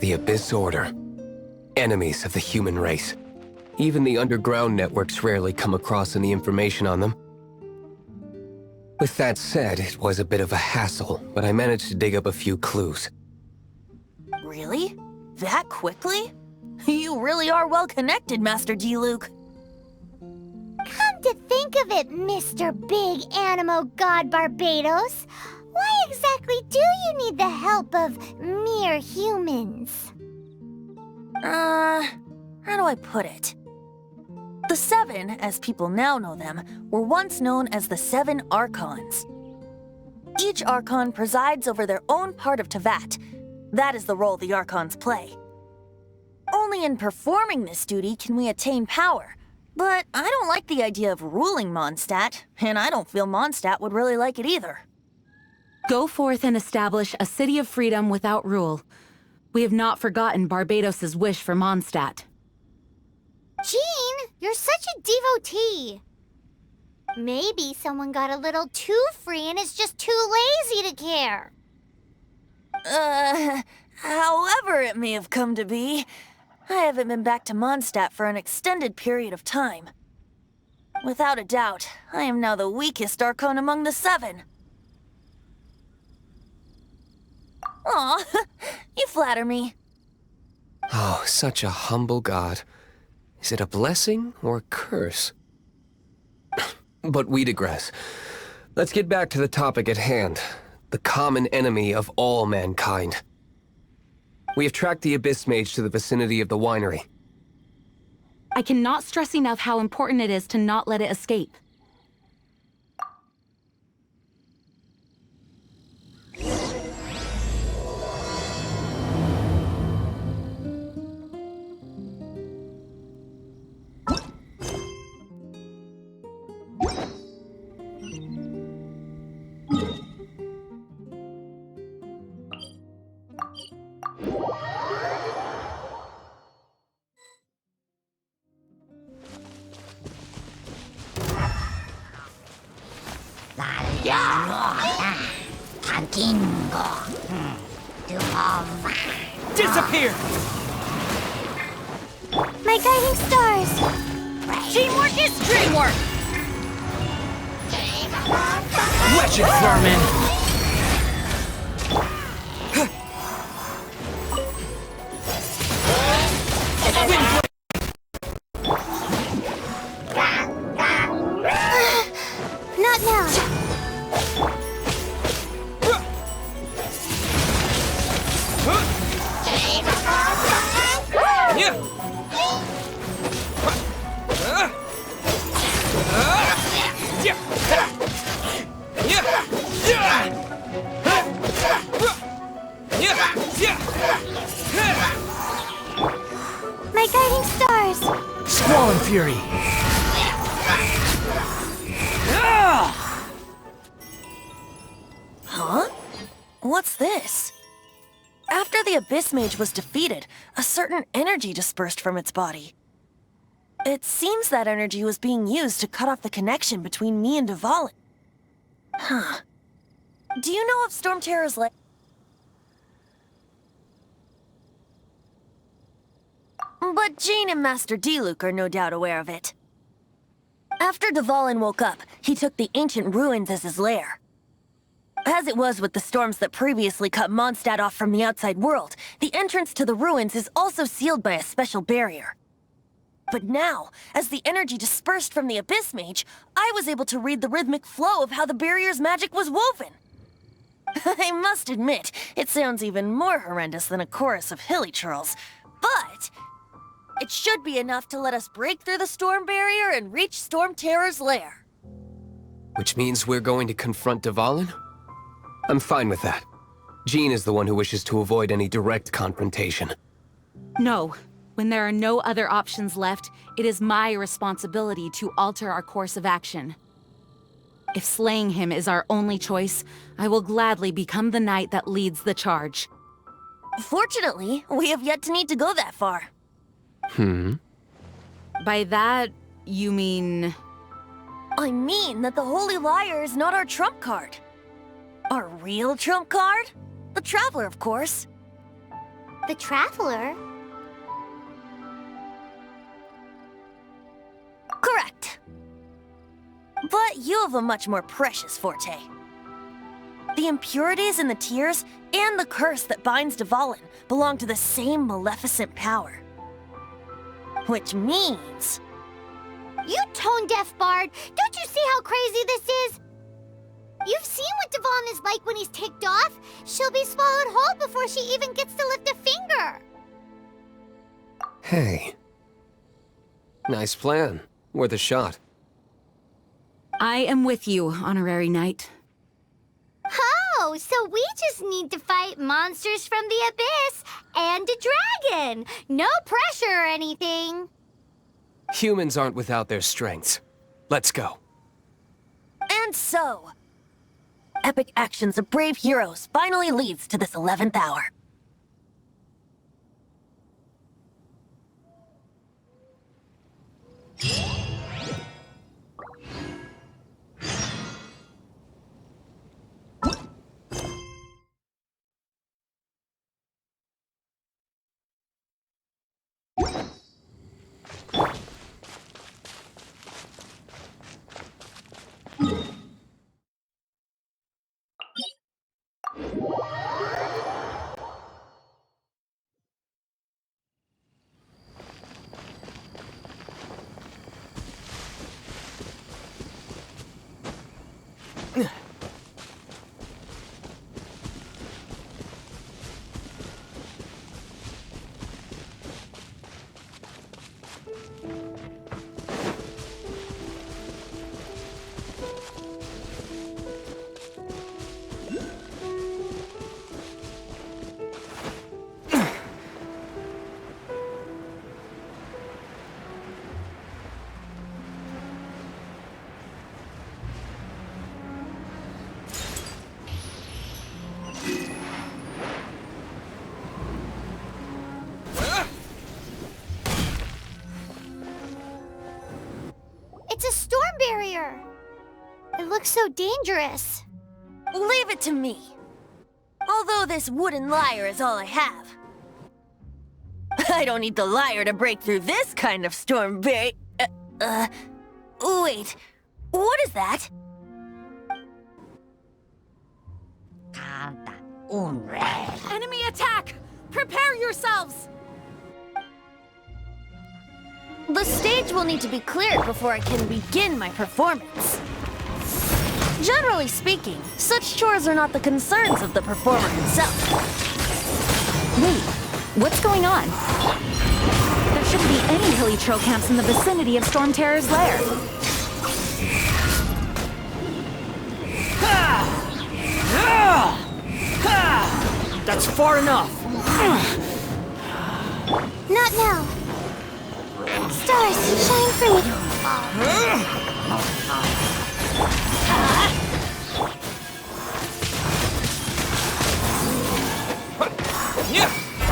The Abyss Order. Enemies of the human race. Even the underground networks rarely come across any information on them. With that said, it was a bit of a hassle, but I managed to dig up a few clues. Really? That quickly? You really are well connected, Master D-Luke. Come to think of it, Mr. Big Animo God Barbados, why exactly do you need the help of mere humans? How do I put it? The Seven, as people now know them, were once known as the Seven Archons. Each Archon presides over their own part of Teyvat. That is the role the Archons play. Only in performing this duty can we attain power. But I don't like the idea of ruling Mondstadt, and I don't feel Mondstadt would really like it either. Go forth and establish a city of freedom without rule. We have not forgotten Barbados' wish for Mondstadt. Jean, you're such a devotee. Maybe someone got a little too free and is just too lazy to care. However it may have come to be, I haven't been back to Mondstadt for an extended period of time. Without a doubt, I am now the weakest Archon among the Seven. Aw, you flatter me. Oh, such a humble god. Is it a blessing or a curse? But we digress. Let's get back to the topic at hand. The common enemy of all mankind. We have tracked the Abyss Mage to the vicinity of the winery. I cannot stress enough how important it is to not let it escape. Disappear! My guiding stars! Teamwork is dreamwork! Wretched vermin! Not now! My guiding stars! Squall Fury! Huh? What's this? After the Abyss Mage was defeated, a certain energy dispersed from its body. It seems that energy was being used to cut off the connection between me and Dvalin. Huh. Do you know of Storm Terror's lair? But Jean and Master D-Luke are no doubt aware of it. After Dvalin woke up, he took the ancient ruins as his lair. As it was with the storms that previously cut Mondstadt off from the outside world, the entrance to the ruins is also sealed by a special barrier. But now, as the energy dispersed from the Abyss Mage, I was able to read the rhythmic flow of how the barrier's magic was woven. I must admit, it sounds even more horrendous than a chorus of hilly churls, but it should be enough to let us break through the storm barrier and reach Storm Terror's lair. Which means we're going to confront Dvalin? I'm fine with that. Jean is the one who wishes to avoid any direct confrontation. No. When there are no other options left, it is my responsibility to alter our course of action. If slaying him is our only choice, I will gladly become the knight that leads the charge. Fortunately, we have yet to need to go that far. By that, you mean... I mean that the Holy Liar is not our trump card. Our real trump card? The Traveler, of course. The Traveler? Correct. But you have a much more precious forte. The impurities in the tears and the curse that binds Dvalin belong to the same maleficent power. Which means... You tone-deaf bard! Don't you see how crazy this is? You've seen what Dvalin is like when he's ticked off. She'll be swallowed whole before she even gets to lift a finger. Hey. Nice plan. Worth a shot. I am with you, Honorary Knight. Oh, so we just need to fight monsters from the abyss and a dragon. No pressure or anything. Humans aren't without their strengths. Let's go. And so... epic actions of brave heroes finally leads to this 11th hour. It's a storm barrier. It looks so dangerous. Leave it to me. Although this wooden lyre is all I have. I don't need the lyre to break through this kind of storm barrier. Wait. What is that? Enemy attack! Prepare yourselves! The stage will need to be cleared before I can begin my performance. Generally speaking, such chores are not the concerns of the performer himself. Wait, what's going on? There shouldn't be any hilly troll camps in the vicinity of Storm Terror's lair. That's far enough. Not now. Stars, shine for me.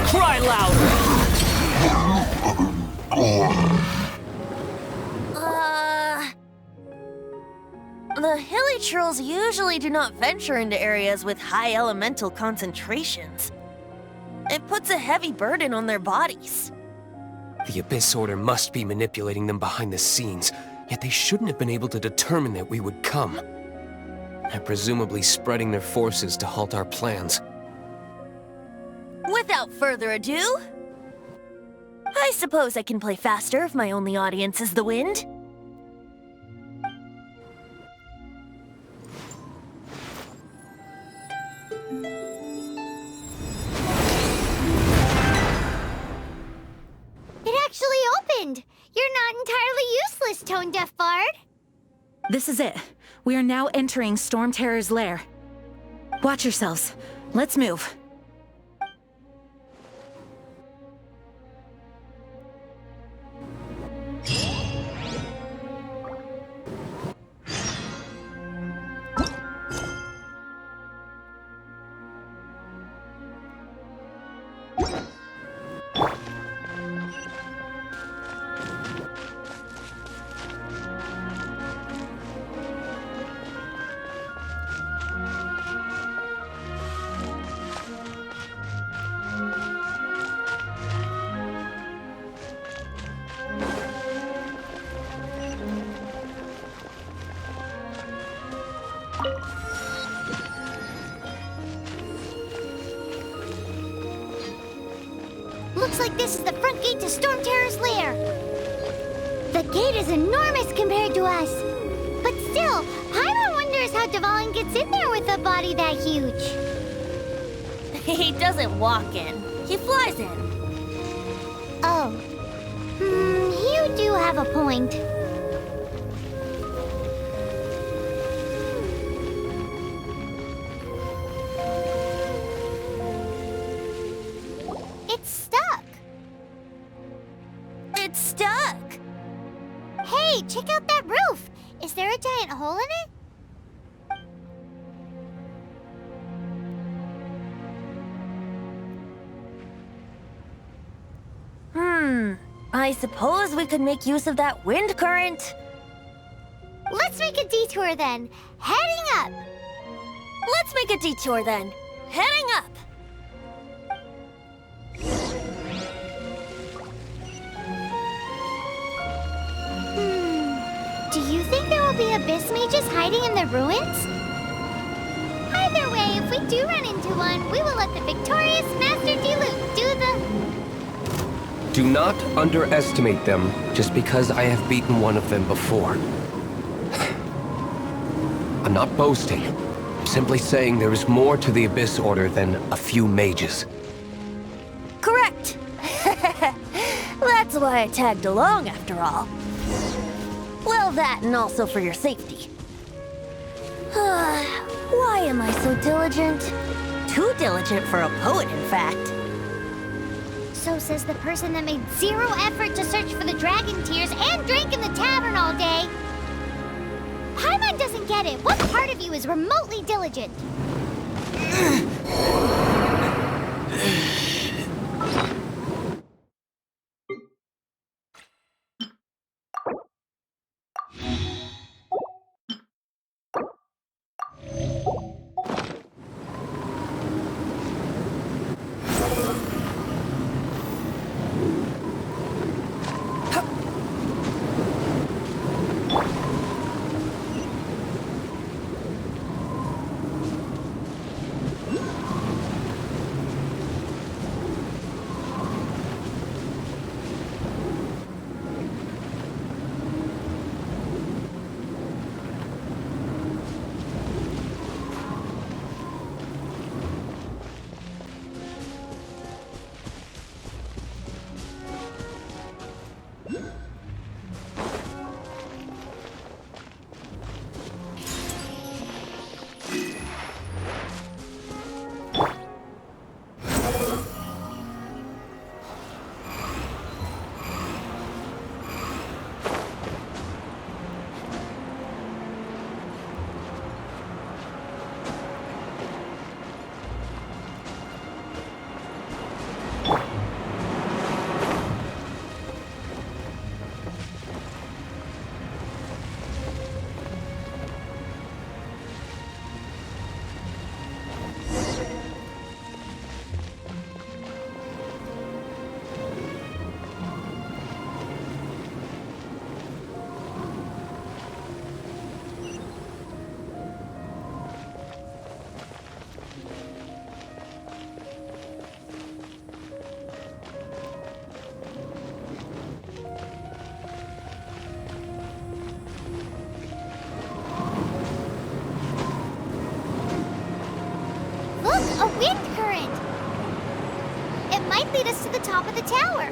Cry louder. The hilly trolls usually do not venture into areas with high elemental concentrations. It puts a heavy burden on their bodies. The Abyss Order must be manipulating them behind the scenes, yet they shouldn't have been able to determine that we would come. They're presumably spreading their forces to halt our plans. Without further ado, I suppose I can play faster if my only audience is the wind. It actually opened. You're not entirely useless, tone-deaf bard. This is it. We are now entering Storm Terror's lair. Watch yourselves. Let's move. Looks like this is the front gate to Storm Terror's lair. The gate is enormous compared to us. But still, Paimon wonders how Dvalin gets in there with a body that huge. He doesn't walk in. He flies in. Oh. You do have a point. It's stuck. It's stuck. Hey, check out that roof. Is there a giant hole in it? I suppose we could make use of that wind current. Let's make a detour then. Heading up. Let's make a detour then. Heading up. Do you think there will be abyss mages hiding in the ruins? Either way, if we do run into one, we will let the victorious Master Diluc do the... Do not underestimate them just because I have beaten one of them before. I'm not boasting. I'm simply saying there is more to the Abyss Order than a few mages. Correct. That's why I tagged along after all. Well, that and also for your safety. Why am I so diligent? Too diligent for a poet, in fact. So says the person that made zero effort to search for the dragon tears and drank in the tavern all day. Paimon doesn't get it. What part of you is remotely diligent? A wind current! It might lead us to the top of the tower.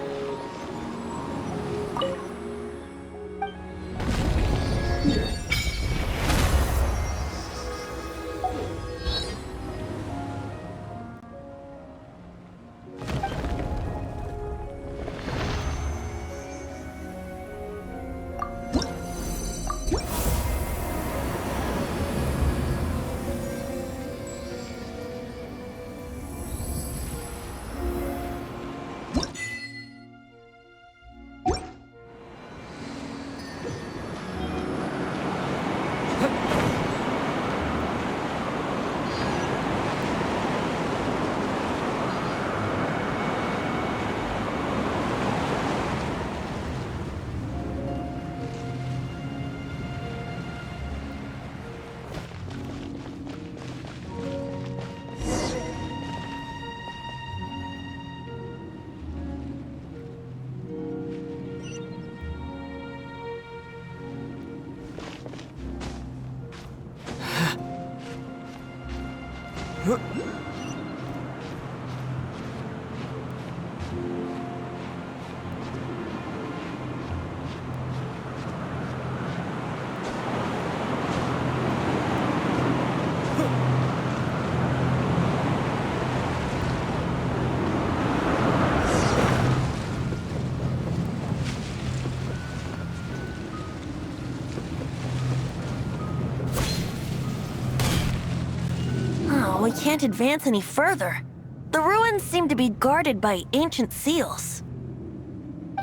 We can't advance any further. The ruins seem to be guarded by ancient seals.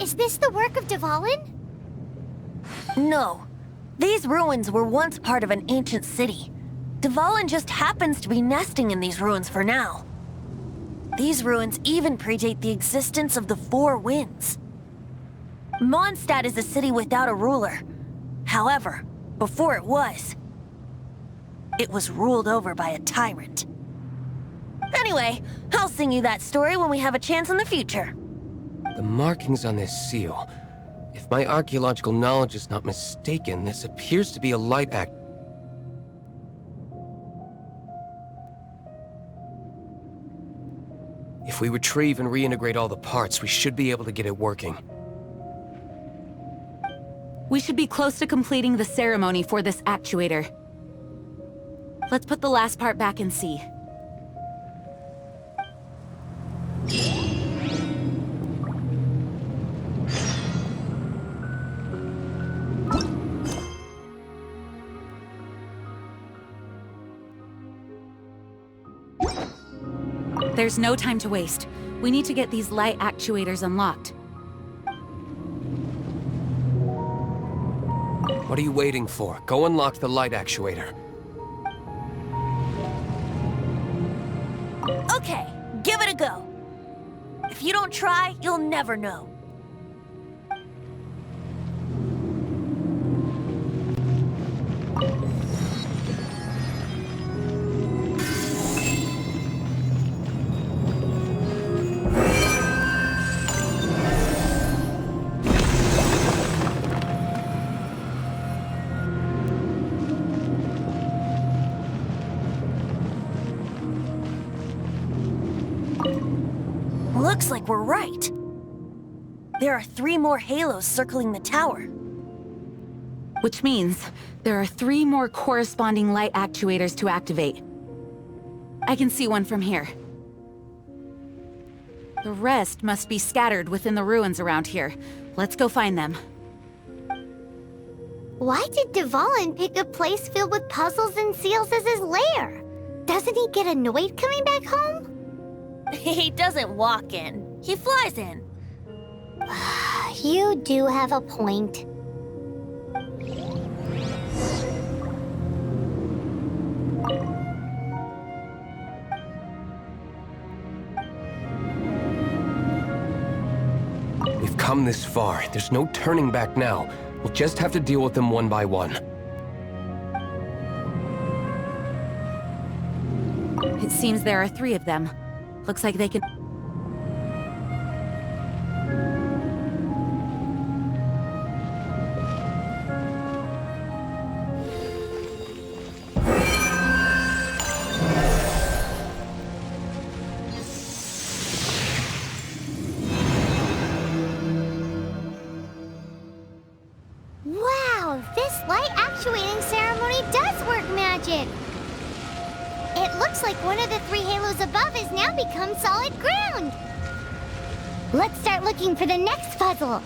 Is this the work of Dvalin? No. These ruins were once part of an ancient city. Dvalin just happens to be nesting in these ruins for now. These ruins even predate the existence of the Four Winds. Mondstadt is a city without a ruler. However, before it was ruled over by a tyrant. Anyway, I'll sing you that story when we have a chance in the future. The markings on this seal. If my archaeological knowledge is not mistaken, this appears to be a light act. If we retrieve and reintegrate all the parts, we should be able to get it working. We should be close to completing the ceremony for this actuator. Let's put the last part back and see. There's no time to waste. We need to get these light actuators unlocked. What are you waiting for? Go unlock the light actuator. Okay, give it a go. If you don't try, you'll never know. Looks like we're right. There are 3 more halos circling the tower. Which means there are 3 more corresponding light actuators to activate. I can see one from here. The rest must be scattered within the ruins around here. Let's go find them. Why did Dvalin pick a place filled with puzzles and seals as his lair? Doesn't he get annoyed coming back home? He doesn't walk in. He flies in. You do have a point. We've come this far. There's no turning back now. We'll just have to deal with them one by one. It seems there are 3 of them. Looks like they can... Wow, this light actuating ceremony does work magic! It looks like one of the 3 halos above has now become solid ground! Let's start looking for the next puzzle!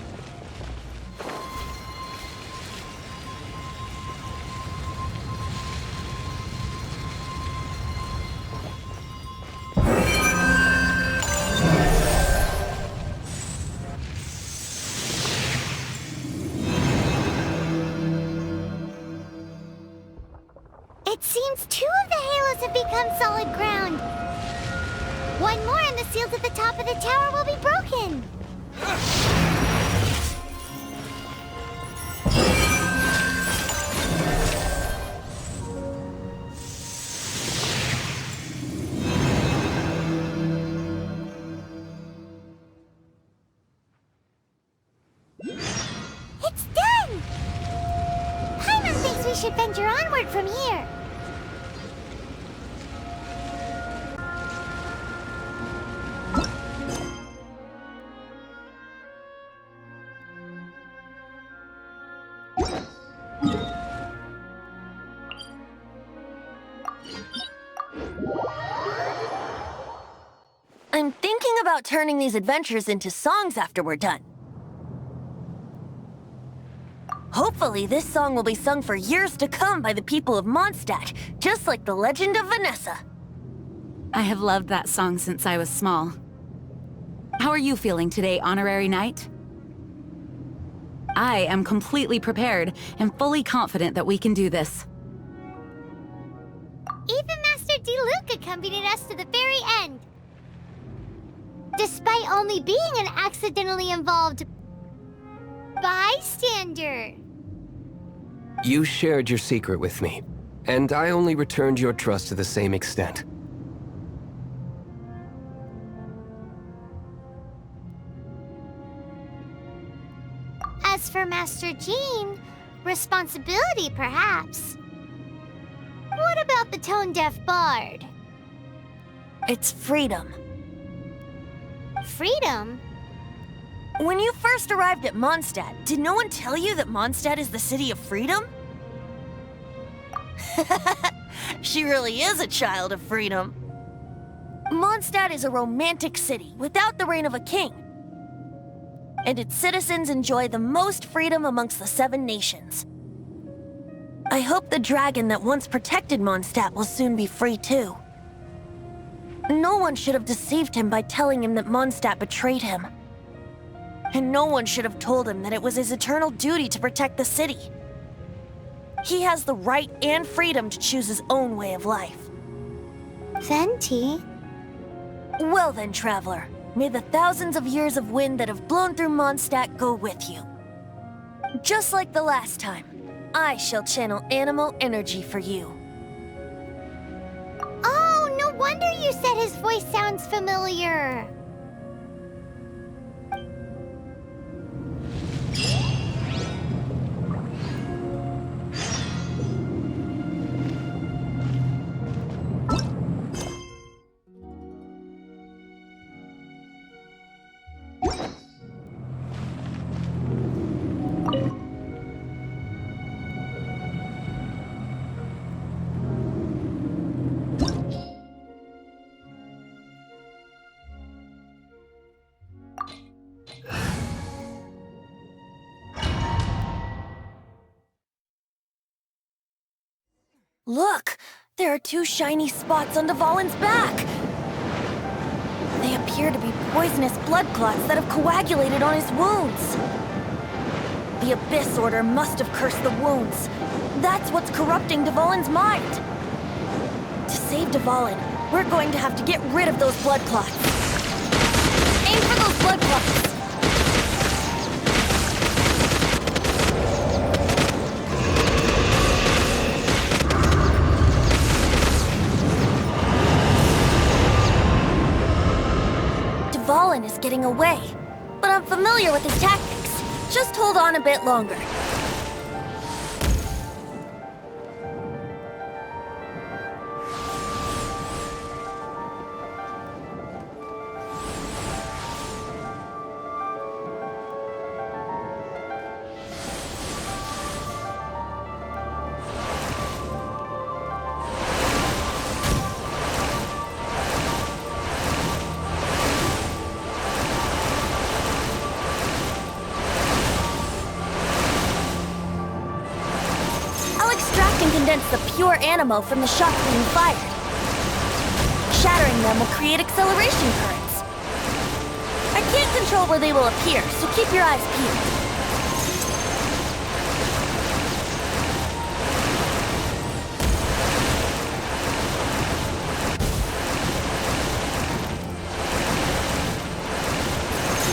It seems 2 of the halos have become solid ground. One more and the seals at the top of the tower will be broken. It's done! Paimon thinks we should venture onward from here. about turning these adventures into songs after we're done? Hopefully, this song will be sung for years to come by the people of Mondstadt, just like the legend of Vanessa. I have loved that song since I was small. How are you feeling today, Honorary Knight? I am completely prepared and fully confident that we can do this. Even Master Diluc accompanied us to the very end. Despite only being an accidentally involved bystander. You shared your secret with me, and I only returned your trust to the same extent. As for Master Jean, responsibility perhaps. What about the tone-deaf bard? It's freedom. Freedom? When you first arrived at Mondstadt, did no one tell you that Mondstadt is the city of freedom? She really is a child of freedom. Mondstadt is a romantic city without the reign of a king. And its citizens enjoy the most freedom amongst the 7 nations. I hope the dragon that once protected Mondstadt will soon be free too. No one should have deceived him by telling him that Mondstadt betrayed him. And no one should have told him that it was his eternal duty to protect the city. He has the right and freedom to choose his own way of life. Venti? Well then, traveler, may the thousands of years of wind that have blown through Mondstadt go with you. Just like the last time, I shall channel animal energy for you. Oh, no wonder you said his voice sounds familiar. Look! There are 2 shiny spots on Dvalin's back! They appear to be poisonous blood clots that have coagulated on his wounds. The Abyss Order must have cursed the wounds. That's what's corrupting Dvalin's mind. To save Dvalin, we're going to have to get rid of those blood clots. Aim for those blood clots! Dvalin is getting away, but I'm familiar with his tactics. Just hold on a bit longer. Condense the pure animo from the shots being fired. Shattering them will create acceleration currents. I can't control where they will appear, so keep your eyes peeled.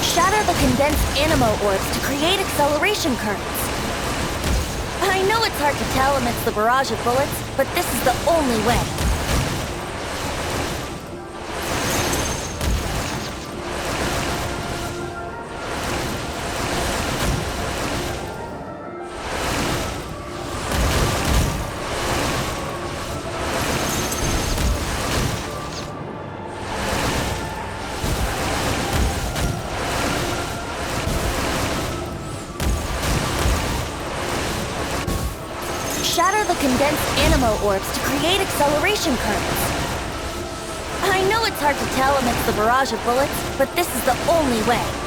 Shatter the condensed animo orbs to create acceleration currents. I know it's hard to tell amidst the barrage of bullets, but this is the only way. Shatter the condensed animo orbs to create acceleration currents. I know know it's hard to tell amidst the barrage of bullets, but this is the only way.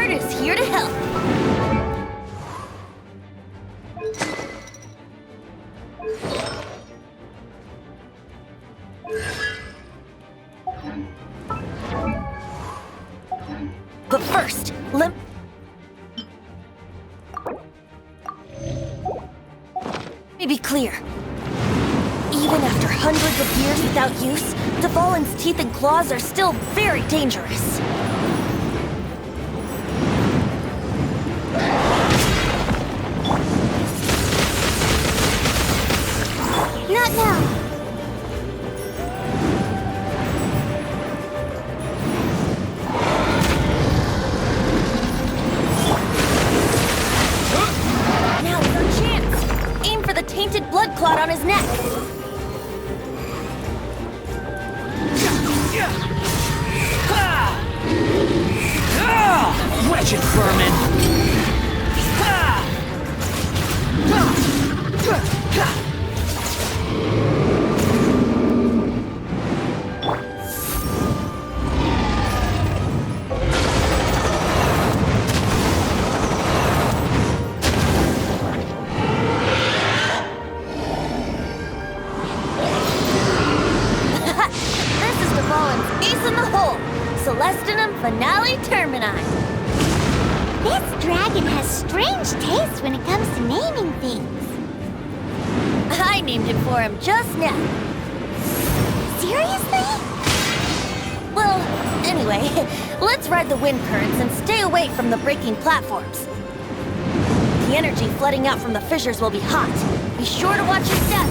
Bard is here to help. But first, let me be clear. Even after hundreds of years without use, Dvalin's teeth and claws are still very dangerous. Not now. Now is our chance. Aim for the tainted blood clot on his neck. Wretched vermin! This is Dvalin's ace in the hole. Celestinum Finale Termini. This dragon has strange taste when it comes to naming things. I named it for him just now. Seriously? Well, anyway, let's ride the wind currents and stay away from the breaking platforms. The energy flooding out from the fissures will be hot. Be sure to watch your step.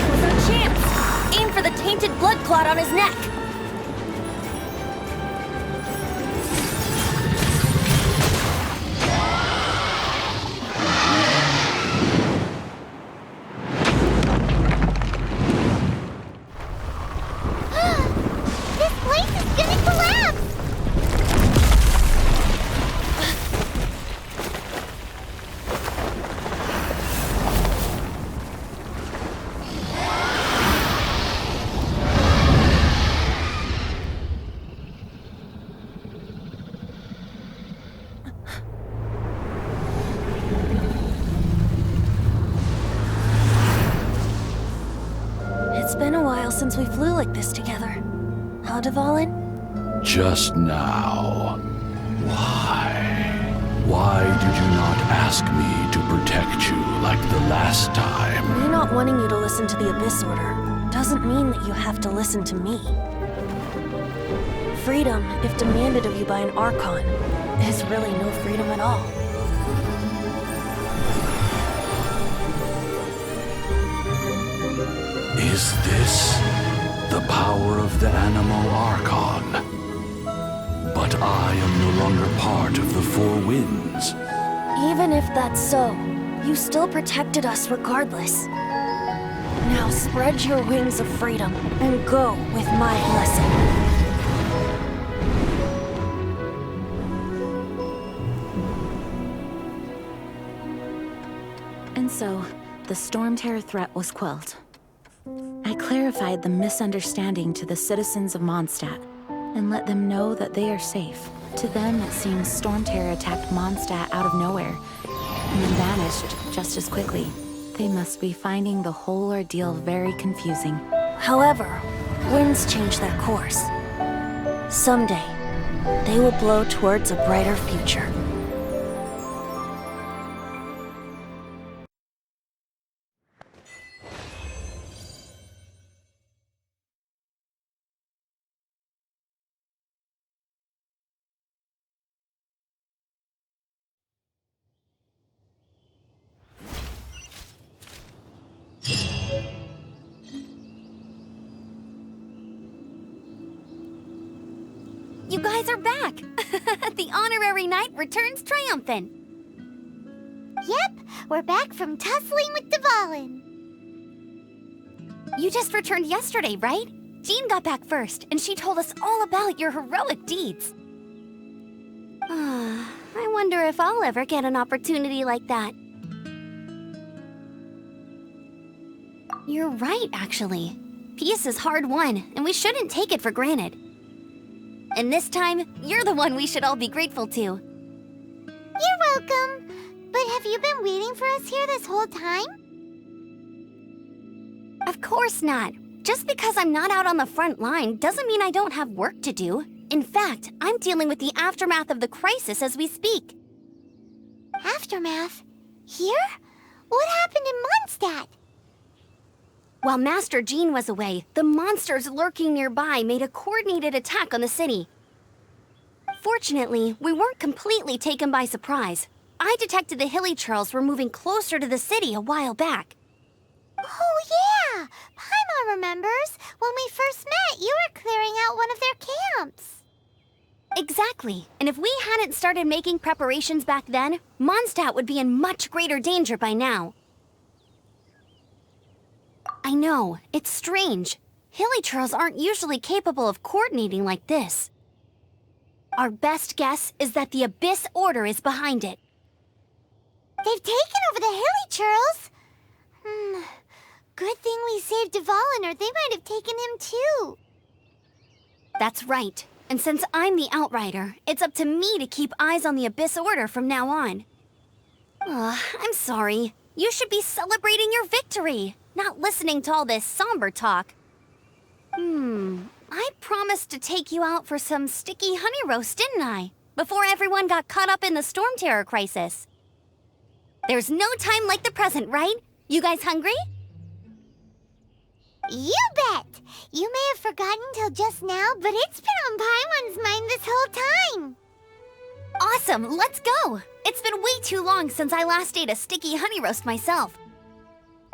Here's our chance. Aim for the tainted blood clot on his neck. This place is gonna collapse! It's been a while since we flew like this together. Huh, Dvalin? Just now. Why? Why did you not ask me to protect you like the last time? Me not wanting you to listen to the Abyss Order doesn't mean that you have to listen to me. Freedom, if demanded of you by an Archon, is really no freedom at all. Is this the power of the Animo Archon? But I am no longer part of the Four Winds. Even if that's so, you still protected us regardless. Now spread your wings of freedom and go with my blessing. And so, the Storm Terror threat was quelled. I clarified the misunderstanding to the citizens of Mondstadt and let them know that they are safe. To them, it seems Storm Terror attacked Mondstadt out of nowhere and then vanished just as quickly. They must be finding the whole ordeal very confusing. However, winds change their course. Someday, they will blow towards a brighter future. You guys are back! The honorary knight returns triumphant. Yep, we're back from tussling with Dvalin. You just returned yesterday, right? Jean got back first, and she told us all about your heroic deeds. I wonder if I'll ever get an opportunity like that. You're right, actually. Peace is hard won, and we shouldn't take it for granted. And this time, you're the one we should all be grateful to. You're welcome. But have you been waiting for us here this whole time? Of course not. Just because I'm not out on the front line doesn't mean I don't have work to do. In fact, I'm dealing with the aftermath of the crisis as we speak. Aftermath? Here? What happened in Mondstadt? While Master Jean was away, the monsters lurking nearby made a coordinated attack on the city. Fortunately, we weren't completely taken by surprise. I detected the Hilly Churls were moving closer to the city a while back. Oh yeah! Paimon remembers. When we first met, you were clearing out one of their camps. Exactly. And if we hadn't started making preparations back then, Mondstadt would be in much greater danger by now. I know, it's strange. Hilly Churls aren't usually capable of coordinating like this. Our best guess is that the Abyss Order is behind it. They've taken over the Hilly Churls? Good thing we saved Dvalin, or they might have taken him too. That's right. And since I'm the Outrider, it's up to me to keep eyes on the Abyss Order from now on. I'm sorry. You should be celebrating your victory, not listening to all this somber talk. I promised to take you out for some sticky honey roast, didn't I? Before everyone got caught up in the Storm Terror crisis. There's no time like the present, right? You guys hungry? You bet! You may have forgotten till just now, but it's been on Paimon's mind this whole time. Awesome, let's go! It's been way too long since I last ate a sticky honey roast myself.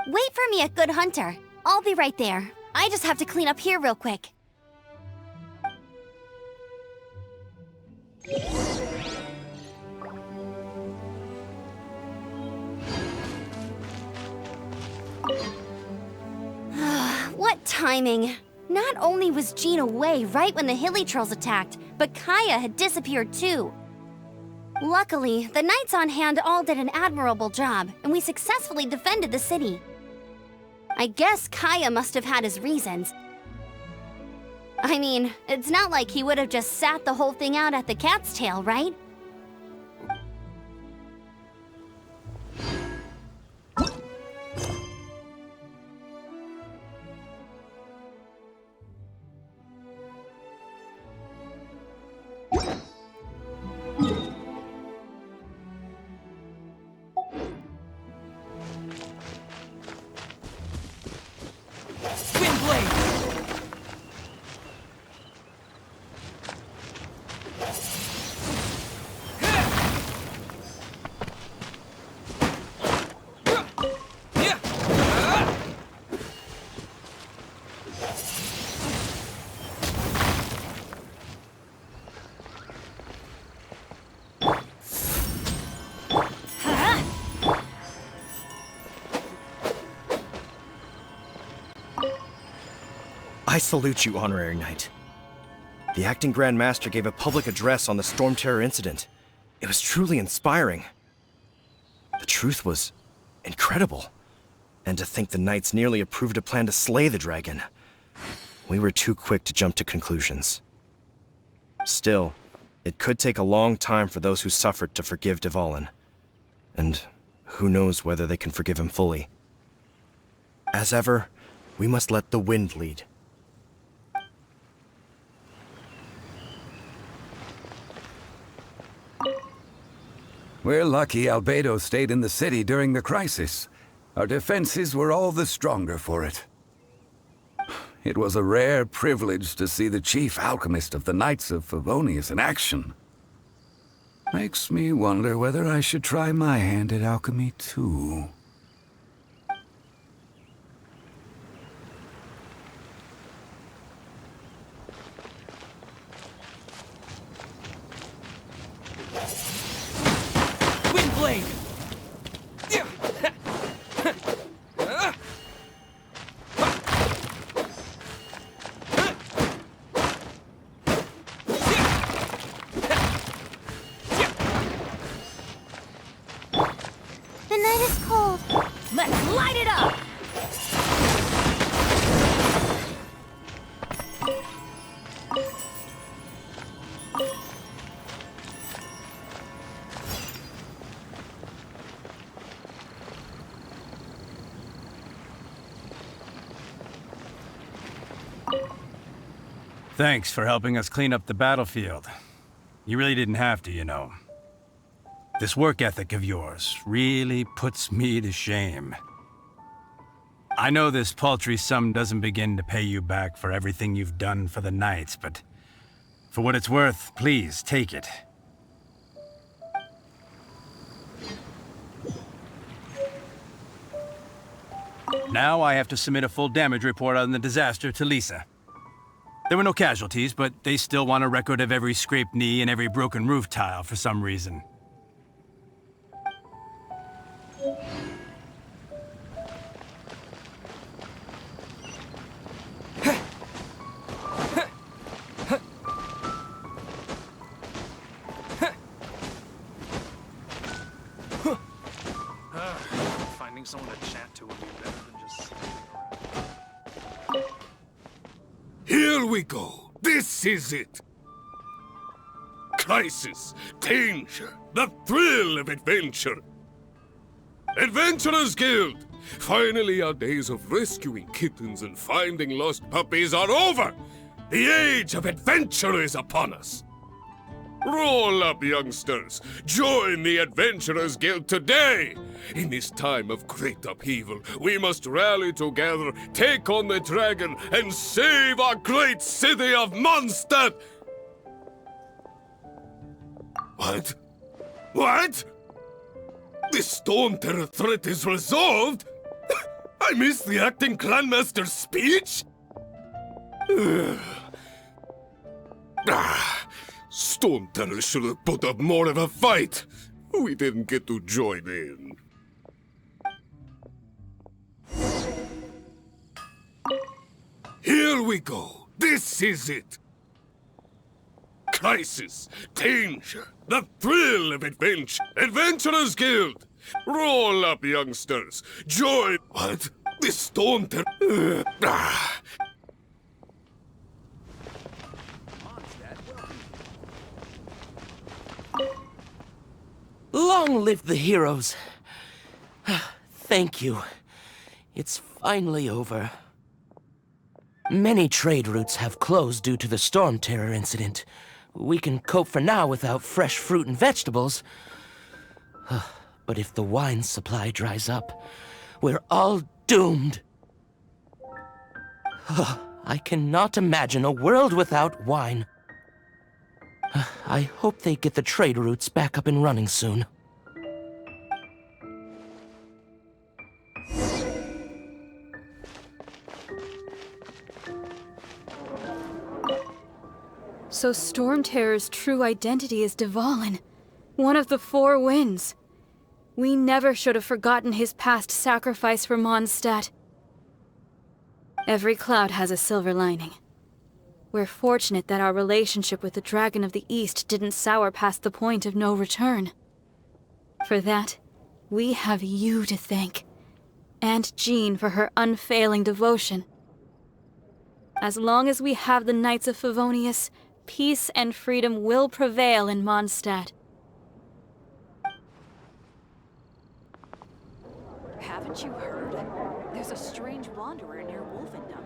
Wait for me at Good Hunter. I'll be right there. I just have to clean up here real quick. What timing! Not only was Jean away right when the Hilly Churls attacked, but Kaya had disappeared too. Luckily, the knights on hand all did an admirable job, and we successfully defended the city. I guess Kaya must have had his reasons. I mean, it's not like he would have just sat the whole thing out at the cat's tail, right? I salute you, Honorary Knight. The Acting Grand Master gave a public address on the Storm Terror incident. It was truly inspiring. The truth was incredible. And to think the Knights nearly approved a plan to slay the dragon. We were too quick to jump to conclusions. Still, it could take a long time for those who suffered to forgive Dvalin. And who knows whether they can forgive him fully. As ever, we must let the wind lead. We're lucky Albedo stayed in the city during the crisis. Our defenses were all the stronger for it. It was a rare privilege to see the chief alchemist of the Knights of Favonius in action. Makes me wonder whether I should try my hand at alchemy too. Windblade! The night is cold. Let's light it up! Thanks for helping us clean up the battlefield. You really didn't have to, you know. This work ethic of yours really puts me to shame. I know this paltry sum doesn't begin to pay you back for everything you've done for the Knights, but for what it's worth, please take it. Now I have to submit a full damage report on the disaster to Lisa. There were no casualties, but they still want a record of every scraped knee and every broken roof tile for some reason. Finding someone to chat to would be better than just... Here we go. This is it. Crisis, danger, the thrill of adventure. Adventurers Guild! Finally, our days of rescuing kittens and finding lost puppies are over! The age of adventure is upon us! Roll up, youngsters! Join the Adventurers Guild today! In this time of great upheaval, we must rally together, take on the dragon, and save our great city of Mondstadt! What? What? The Storm Terror threat is resolved? I missed the acting Grandmaster's speech? Storm Terror should have put up more of a fight. We didn't get to join in. Here we go. This is it. Crisis, danger, the thrill of adventure. Adventurers Guild! Roll up, youngsters. Join... What? The Storm Terror... Long live the heroes. Thank you. It's finally over. Many trade routes have closed due to the Storm Terror incident. We can cope for now without fresh fruit and vegetables. But if the wine supply dries up, we're all doomed. I cannot imagine a world without wine. I hope they get the trade routes back up and running soon. So Storm Terror's true identity is Dvalin, one of the Four Winds. We never should have forgotten his past sacrifice for Mondstadt. Every cloud has a silver lining. We're fortunate that our relationship with the Dragon of the East didn't sour past the point of no return. For that, we have you to thank, and Jean for her unfailing devotion. As long as we have the Knights of Favonius, peace and freedom will prevail in Mondstadt. Haven't you heard? There's a strange wanderer near Wolfendom.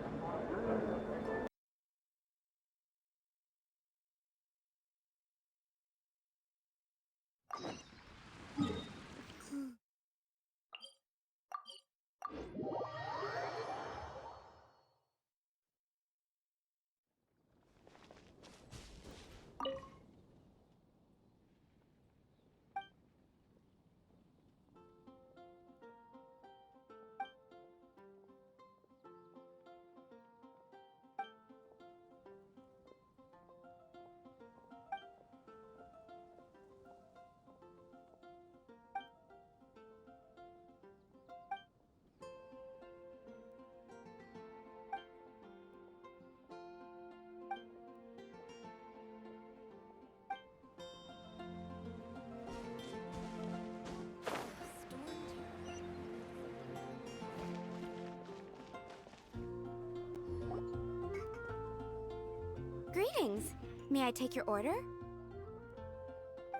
Greetings. May I take your order?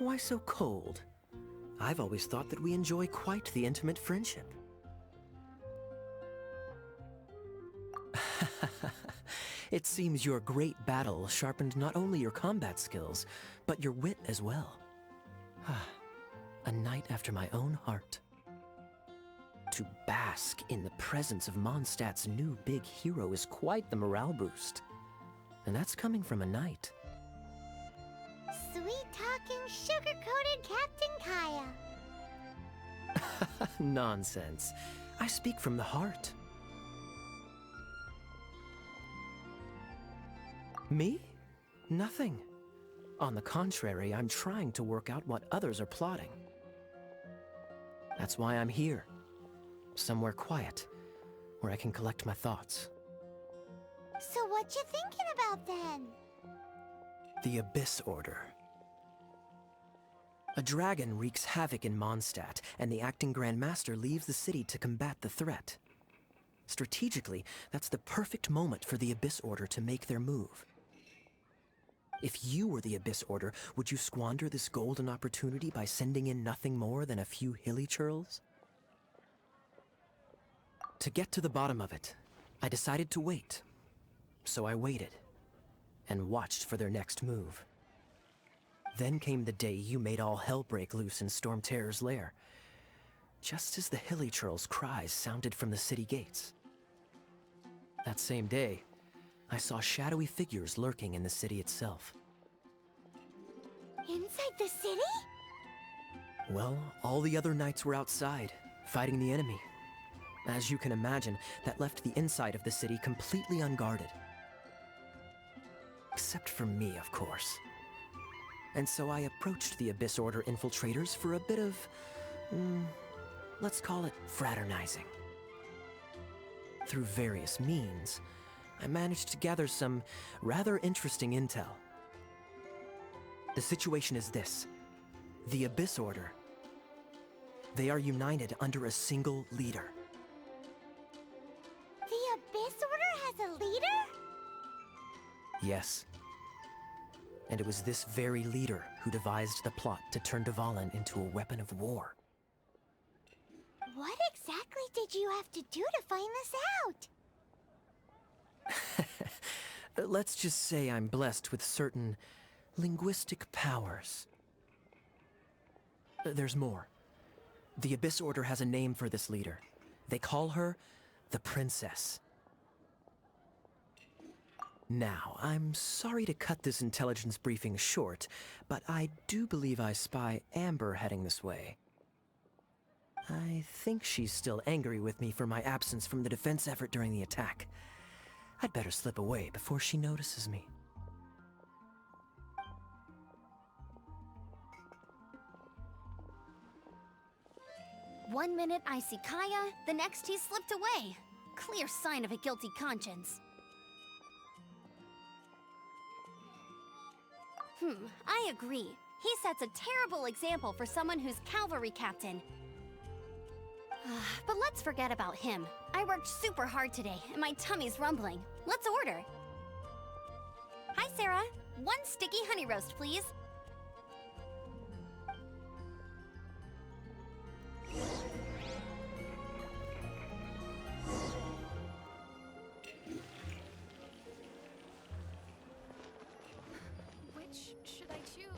Why so cold? I've always thought that we enjoy quite the intimate friendship. It seems your great battle sharpened not only your combat skills, but your wit as well. A knight after my own heart. To bask in the presence of Mondstadt's new big hero is quite the morale boost. And that's coming from a knight. Sweet-talking, sugar-coated Captain Kaya. Nonsense. I speak from the heart. Me? Nothing. On the contrary, I'm trying to work out what others are plotting. That's why I'm here. Somewhere quiet, where I can collect my thoughts. So what you thinking about then? The Abyss Order. A dragon wreaks havoc in Mondstadt, and the acting Grand Master leaves the city to combat the threat. Strategically, that's the perfect moment for the Abyss Order to make their move. If you were the Abyss Order, would you squander this golden opportunity by sending in nothing more than a few hilly churls? To get to the bottom of it, I decided to wait. So I waited, and watched for their next move. Then came the day you made all hell break loose in Storm Terror's lair, just as the hilly churls' cries sounded from the city gates. That same day, I saw shadowy figures lurking in the city itself. Inside the city? Well, all the other knights were outside, fighting the enemy. As you can imagine, that left the inside of the city completely unguarded. Except for me, of course. And so I approached the Abyss Order infiltrators for a bit of, let's call it fraternizing. Through various means, I managed to gather some rather interesting intel. The situation is this. The Abyss Order. They are united under a single leader. The Abyss Order has a leader? Yes. And it was this very leader who devised the plot to turn Dvalin into a weapon of war. What exactly did you have to do to find this out? Let's just say I'm blessed with certain linguistic powers. There's more. The Abyss Order has a name for this leader. They call her the Princess. Now, I'm sorry to cut this intelligence briefing short, but I do believe I spy Amber heading this way. I think she's still angry with me for my absence from the defense effort during the attack. I'd better slip away before she notices me. One minute I see Kaya, the next he slipped away. Clear sign of a guilty conscience. I agree. He sets a terrible example for someone who's cavalry captain. But let's forget about him. I worked super hard today, and my tummy's rumbling. Let's order. Hi, Sarah. 1 sticky honey roast, please. Which should I choose?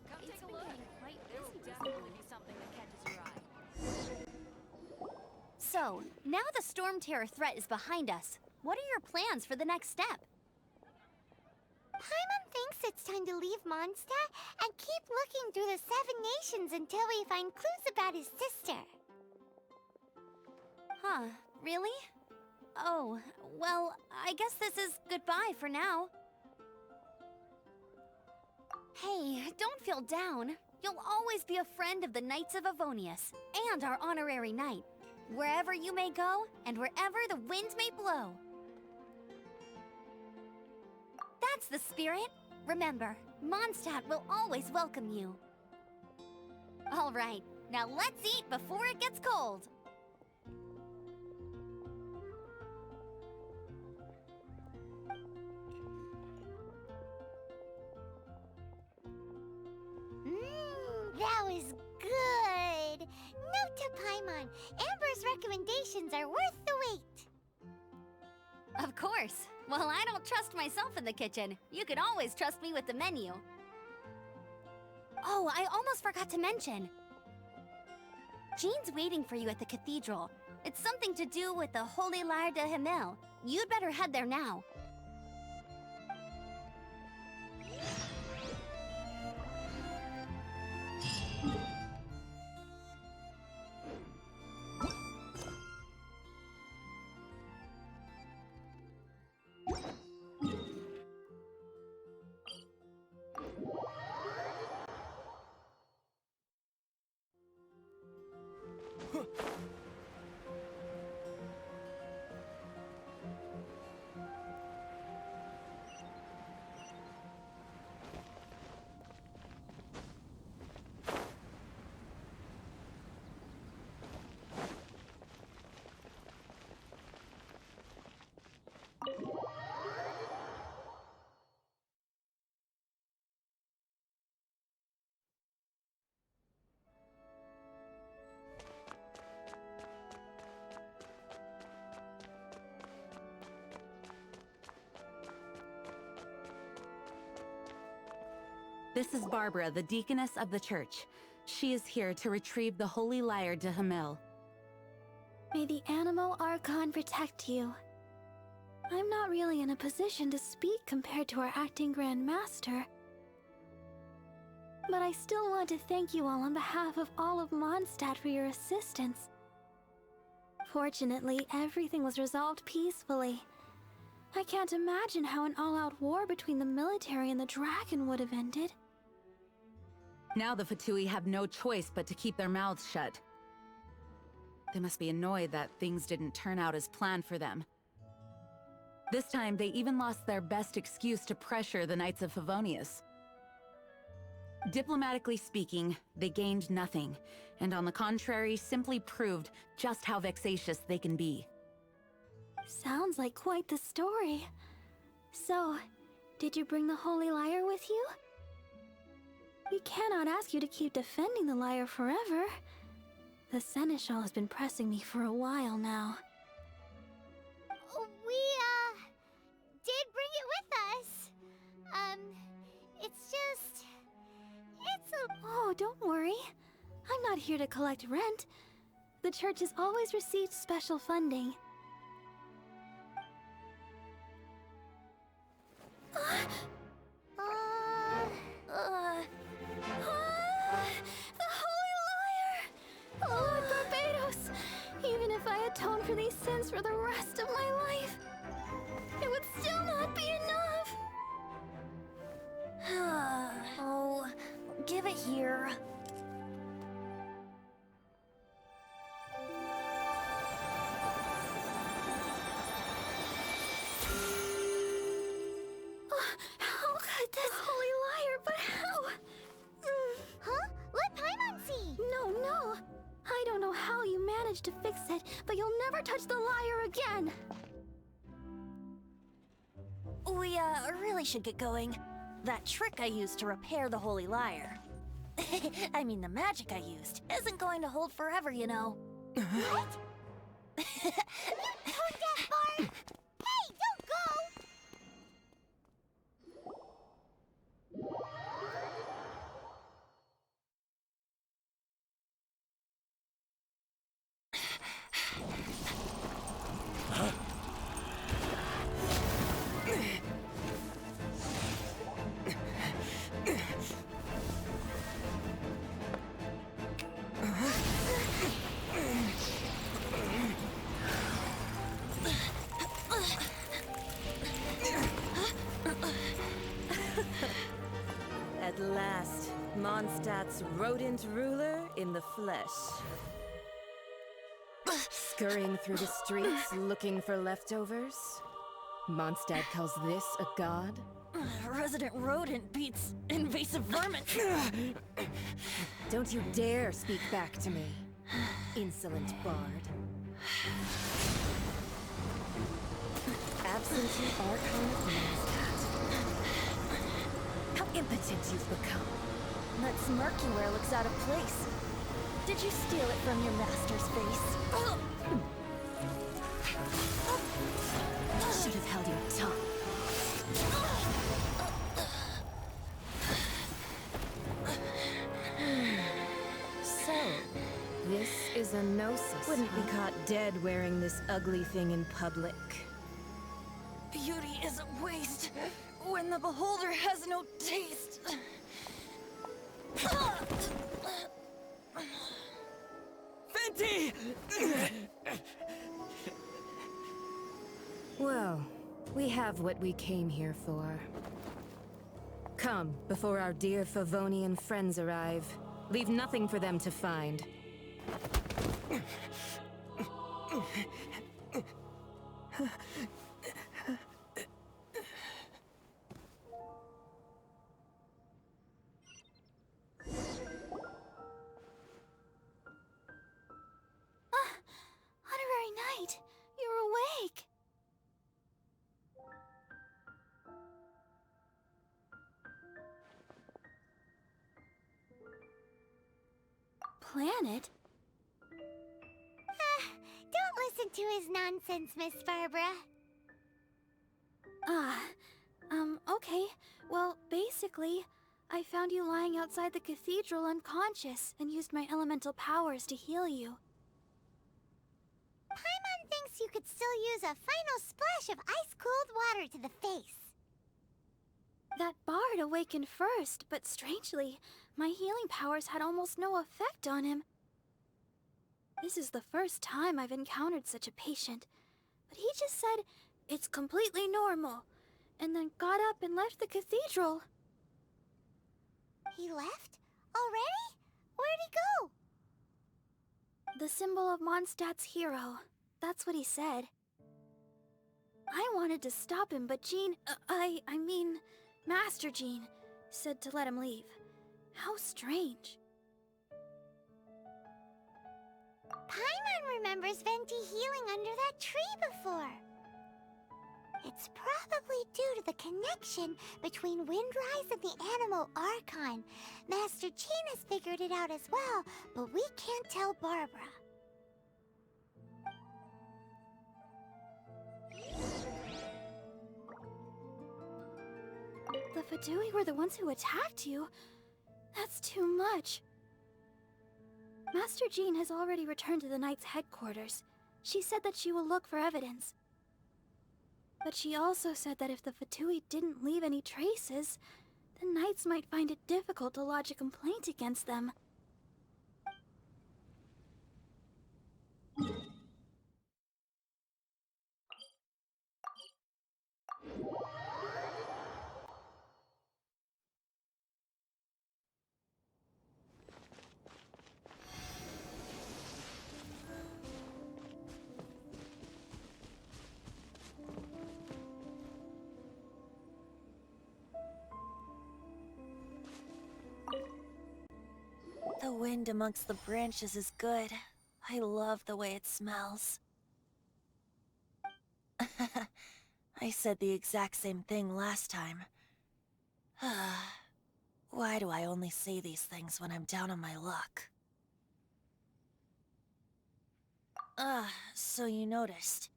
Come take a look. There will definitely be something that catches your eye. So, now the Storm Terror threat is behind us. What are your plans for the next step? Paimon thinks it's time to leave Mondstadt and keep looking through the 7 nations until we find clues about his sister. Huh, really? Oh, well, I guess this is goodbye for now. Hey, don't feel down. You'll always be a friend of the Knights of Avonius, and our honorary knight. Wherever you may go, and wherever the wind may blow. That's the spirit. Remember, Mondstadt will always welcome you. All right, now let's eat before it gets cold. Of course. Well, I don't trust myself in the kitchen. You can always trust me with the menu. Oh, I almost forgot to mention. Jean's waiting for you at the cathedral. It's something to do with the Holy Lyre de Himmel. You'd better head there now. This is Barbara, the deaconess of the church. She is here to retrieve the Holy Lyre de Himmel. May the Animo Archon protect you. I'm not really in a position to speak compared to our acting Grand Master. But I still want to thank you all on behalf of all of Mondstadt for your assistance. Fortunately, everything was resolved peacefully. I can't imagine how an all-out war between the military and the dragon would have ended. Now the Fatui have no choice but to keep their mouths shut. They must be annoyed that things didn't turn out as planned for them. This time, they even lost their best excuse to pressure the Knights of Favonius. Diplomatically speaking, they gained nothing, and on the contrary, simply proved just how vexatious they can be. Sounds like quite the story. So, did you bring the Holy Lyre with you? We cannot ask you to keep defending the lyre forever. The Seneschal has been pressing me for a while now. We, did bring it with us. It's just... it's a... Oh, don't worry. I'm not here to collect rent. The church has always received special funding. The Holy Lyre! Lord Barbados! Even if I atone for these sins for the rest of my life, it would still not be enough! Oh, give it here. How could this Holy Lyre, but how? Huh? Let Paimon see! No. I don't know how you managed to fix it, but you'll never touch the lyre again! We, really should get going. That trick I used to repair the Holy Lyre. I mean, the magic I used isn't going to hold forever, you know. What? You tone-deaf bard! Hey, don't go! At last, Mondstadt's rodent ruler in the flesh. Scurrying through the streets looking for leftovers? Mondstadt calls this a god? Resident rodent beats invasive vermin. Don't you dare speak back to me, insolent bard. Absentee Archon of Mondstadt. How impotent you've become. That smirky wear looks out of place. Did you steal it from your master's face? Should have Gnosis wouldn't be caught dead wearing this ugly thing in public. Beauty is a waste when the beholder has no taste. Venti! Well, we have what we came here for. Come, before our dear Favonian friends arrive. Leave nothing for them to find. Honorary Knight, you're awake. Planet? Don't listen to his nonsense, Miss Barbara. Okay. Well, basically, I found you lying outside the cathedral unconscious and used my elemental powers to heal you. Paimon thinks you could still use a final splash of ice-cold water to the face. That bard awakened first, but strangely, my healing powers had almost no effect on him. This is the first time I've encountered such a patient, but he just said, "It's completely normal," and then got up and left the cathedral. He left? Already? Where'd he go? The symbol of Mondstadt's hero. That's what he said. I wanted to stop him, but Jean, I mean, Master Jean, said to let him leave. How strange. Paimon remembers Venti healing under that tree before. It's probably due to the connection between Windrise and the Animal Archon. Master Jean has figured it out as well, but we can't tell Barbara. The Fatui were the ones who attacked you? That's too much. Master Jean has already returned to the Knight's headquarters. She said that she will look for evidence. But she also said that if the Fatui didn't leave any traces, the Knights might find it difficult to lodge a complaint against them. The wind amongst the branches is good. I love the way it smells. I said the exact same thing last time. Why do I only say these things when I'm down on my luck? So you noticed.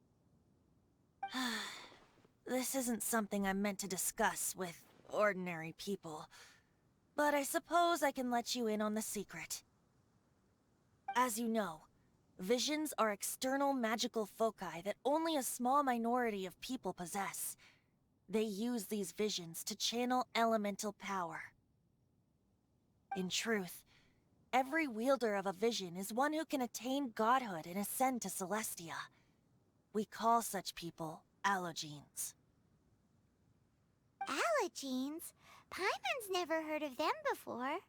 This isn't something I'm meant to discuss with ordinary people. But I suppose I can let you in on the secret. As you know, visions are external magical foci that only a small minority of people possess. They use these visions to channel elemental power. In truth, every wielder of a vision is one who can attain godhood and ascend to Celestia. We call such people allogenes. Allogenes? Paimon's never heard of them before.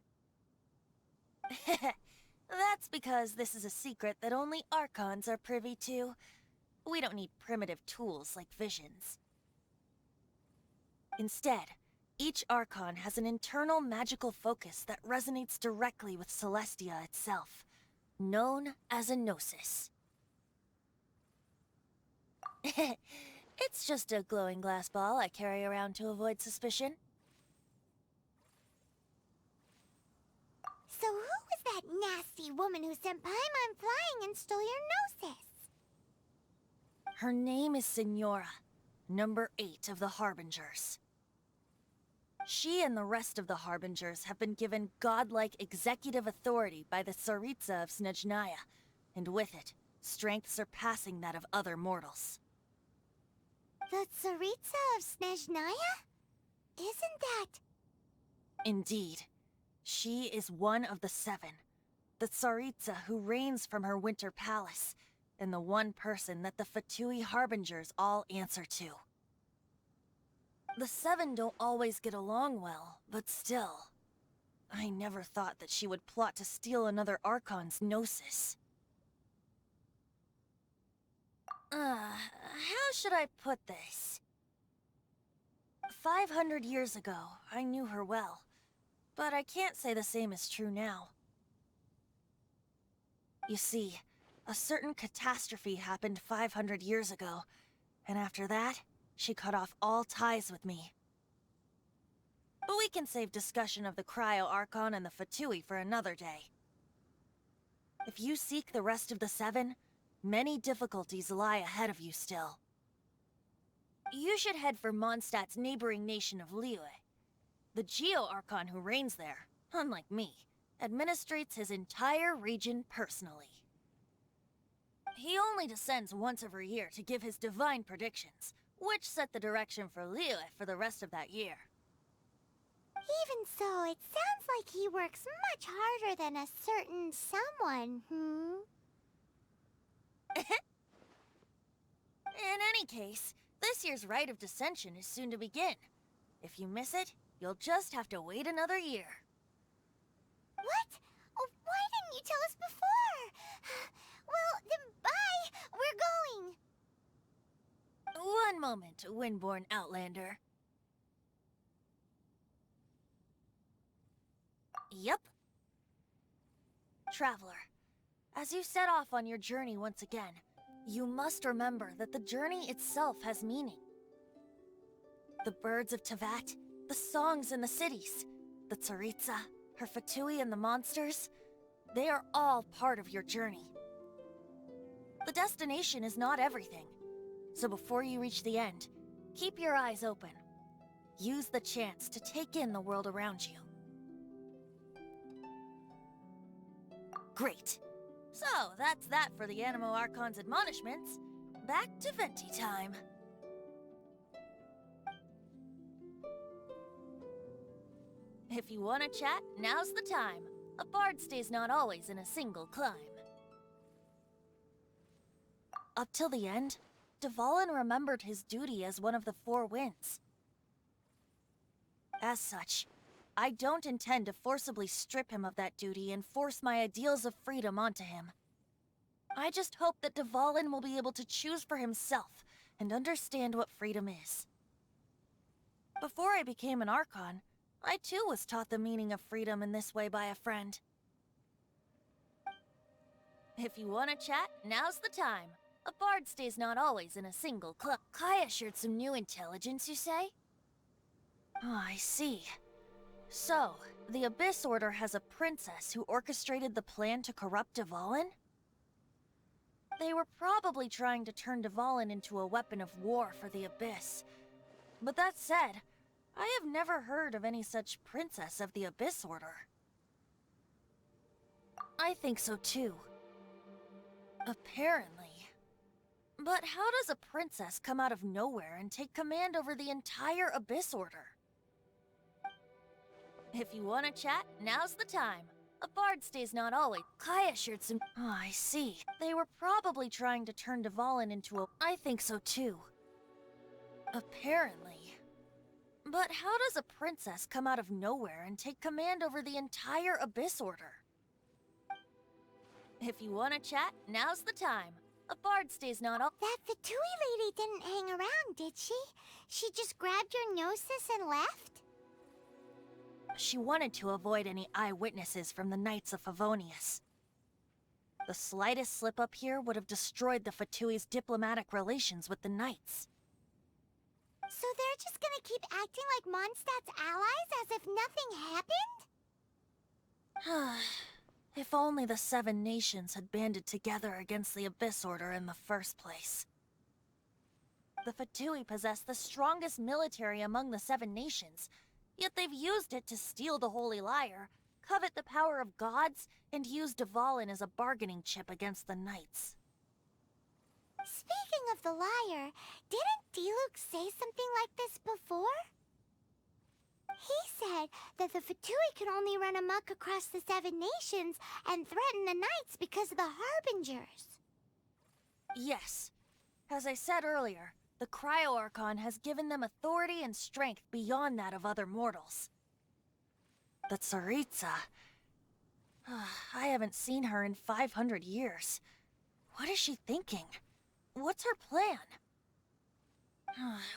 That's because this is a secret that only Archons are privy to. We don't need primitive tools like visions. Instead, each Archon has an internal magical focus that resonates directly with Celestia itself, known as a Gnosis. It's just a glowing glass ball I carry around to avoid suspicion. So who was that nasty woman who sent Paimon flying and stole your Gnosis? Her name is Signora, number 8 of the Harbingers. She and the rest of the Harbingers have been given godlike executive authority by the Tsaritsa of Snezhnaya, and with it, strength surpassing that of other mortals. The Tsaritsa of Snezhnaya? Isn't that... Indeed. She is one of the 7. The Tsaritsa who reigns from her winter palace, and the one person that the Fatui Harbingers all answer to. The 7 don't always get along well, but still. I never thought that she would plot to steal another Archon's Gnosis. How should I put this? 500 years ago, I knew her well, but I can't say the same is true now. You see, a certain catastrophe happened 500 years ago, and after that, she cut off all ties with me. But we can save discussion of the Cryo Archon and the Fatui for another day. If you seek the rest of the 7, many difficulties lie ahead of you still. You should head for Mondstadt's neighboring nation of Liyue. The Geo-Archon who reigns there, unlike me, administrates his entire region personally. He only descends once every year to give his divine predictions, which set the direction for Liyue for the rest of that year. Even so, it sounds like he works much harder than a certain someone, In any case, this year's Rite of Descension is soon to begin. If you miss it, you'll just have to wait another year. What? Oh, why didn't you tell us before? Well, then bye! We're going! One moment, Windborn Outlander. Yep. Traveler, as you set off on your journey once again, you must remember that the journey itself has meaning. The birds of Tevat, the songs in the cities, the Tsaritsa, her Fatui and the monsters, they are all part of your journey. The destination is not everything, so before you reach the end, keep your eyes open. Use the chance to take in the world around you. Great. So, that's that for the Animo Archon's admonishments. Back to Venti time. If you want to chat, now's the time. A bard stays not always in a single climb. Up till the end, Dvalin remembered his duty as one of the 4 winds. As such, I don't intend to forcibly strip him of that duty and force my ideals of freedom onto him. I just hope that Dvalin will be able to choose for himself and understand what freedom is. Before I became an Archon, I too was taught the meaning of freedom in this way by a friend. If you want to chat, now's the time. A bard stays not always in a single club. Kaya shared some new intelligence, you say? Oh, I see. So, the Abyss Order has a princess who orchestrated the plan to corrupt Dvalin? They were probably trying to turn Dvalin into a weapon of war for the Abyss. But that said, I have never heard of any such princess of the Abyss Order. I think so too. Apparently. But how does a princess come out of nowhere and take command over the entire Abyss Order? If you want to chat, now's the time. A bard stays not always. Kaya shared some... Oh, I see. They were probably trying to turn Dvalin into a... I think so too. Apparently. But how does a princess come out of nowhere and take command over the entire Abyss Order? If you want to chat, now's the time. A bard stays not all... That Fatui lady didn't hang around, did she? She just grabbed your gnosis and left? She wanted to avoid any eyewitnesses from the Knights of Favonius. The slightest slip-up here would have destroyed the Fatui's diplomatic relations with the Knights. So they're just gonna keep acting like Mondstadt's allies as if nothing happened? If only the 7 nations had banded together against the Abyss Order in the first place. The Fatui possess the strongest military among the 7 nations, yet they've used it to steal the Holy Lyre, covet the power of gods, and use Dvalin as a bargaining chip against the knights. Speaking of the lyre, didn't Diluc say something like this before? He said that the Fatui could only run amok across the 7 nations and threaten the knights because of the Harbingers. Yes. As I said earlier, the Cryo-Archon has given them authority and strength beyond that of other mortals. The Tsaritsa... I haven't seen her in 500 years. What is she thinking? What's her plan?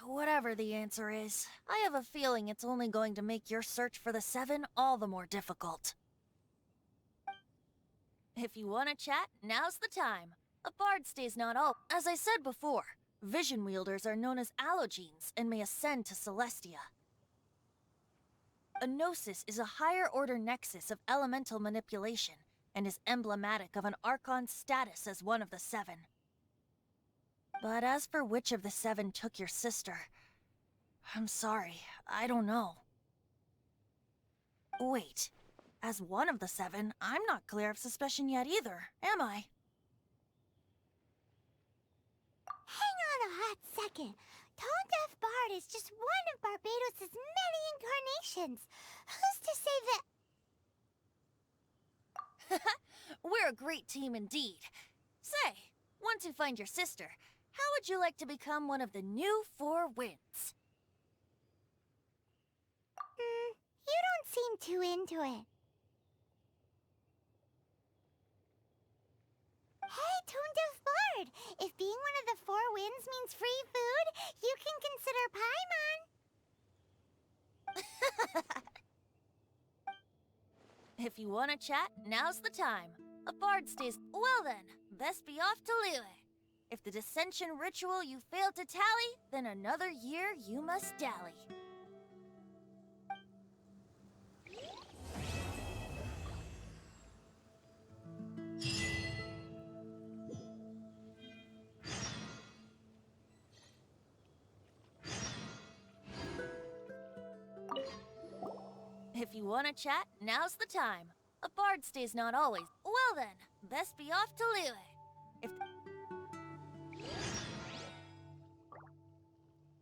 Whatever the answer is, I have a feeling it's only going to make your search for the 7 all the more difficult. If you want to chat, now's the time. A bard stays not all. As I said before, vision wielders are known as allogenes and may ascend to Celestia. A gnosis is a higher-order nexus of elemental manipulation and is emblematic of an Archon's status as one of the 7. But as for which of the 7 took your sister, I'm sorry, I don't know. Wait, as one of the 7, I'm not clear of suspicion yet either, am I? Hang on a hot second. Tone Deaf Bard is just one of Barbados' many incarnations. Who's to say that... We're a great team indeed. Say, once you find your sister, how would you like to become one of the new 4 winds? You don't seem too into it. Hey, Tone Deaf Bard! If being one of the 4 winds means free food, you can consider Paimon. If you want to chat, now's the time. A bard stays... Well then, best be off to Liyue. If the dissension ritual you failed to tally, then another year you must dally. If you want to chat, now's the time. A bard stays not always. Well then, best be off to Liyue.